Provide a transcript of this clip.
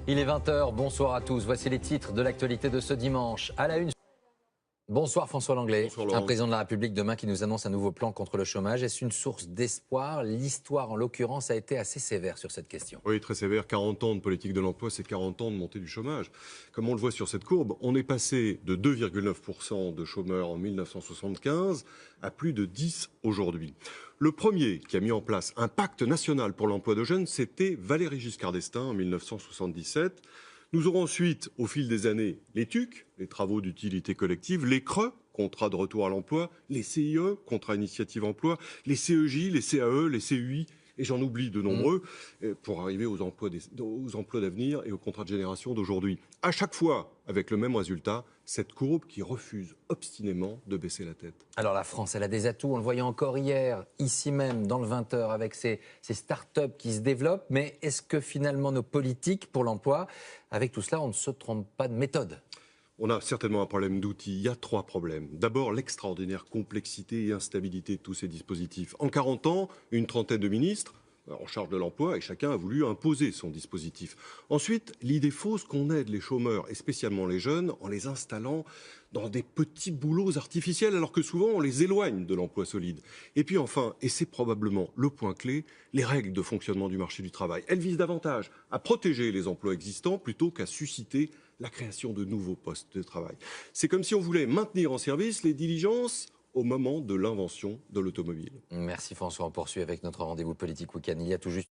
Il est 20 h, bonsoir à tous. Voici les titres de l'actualité de ce dimanche. À la une. Bonsoir François Langlais, un président de la République demain qui nous annonce un nouveau plan contre le chômage. Est-ce une source d'espoir? L'histoire en l'occurrence a été assez sévère sur cette question. Oui, très sévère. 40 ans de politique de l'emploi, c'est 40 ans de montée du chômage. Comme on le voit sur cette courbe, on est passé de 2,9% de chômeurs en 1975 à plus de 10 aujourd'hui. Le premier qui a mis en place un pacte national pour l'emploi de jeunes, c'était Valéry Giscard d'Estaing en 1977. Nous aurons ensuite, au fil des années, les TUC, les travaux d'utilité collective, les CRE, contrats de retour à l'emploi, les CIE, contrats initiative emploi, les CEJ, les CAE, les CUI, et j'en oublie de nombreux, pour arriver aux emplois d'avenir et aux contrats de génération d'aujourd'hui. À chaque fois, avec le même résultat, cette courbe qui refuse obstinément de baisser la tête. Alors la France, elle a des atouts, on le voyait encore hier, ici même, dans le 20 h, avec ces start-up qui se développent. Mais est-ce que finalement nos politiques pour l'emploi, avec tout cela, on ne se trompe pas de méthode ? On a certainement un problème d'outils. Il y a 3 problèmes. D'abord, l'extraordinaire complexité et instabilité de tous ces dispositifs. En 40 ans, une trentaine de ministres en charge de l'emploi et chacun a voulu imposer son dispositif. Ensuite, l'idée fausse qu'on aide les chômeurs et spécialement les jeunes en les installant dans des petits boulots artificiels alors que souvent on les éloigne de l'emploi solide. Et puis enfin, et c'est probablement le point clé, les règles de fonctionnement du marché du travail. Elles visent davantage à protéger les emplois existants plutôt qu'à susciter la création de nouveaux postes de travail. C'est comme si on voulait maintenir en service les diligences au moment de l'invention de l'automobile. Merci François, on poursuit avec notre rendez-vous politique week-end. Il y a tout juste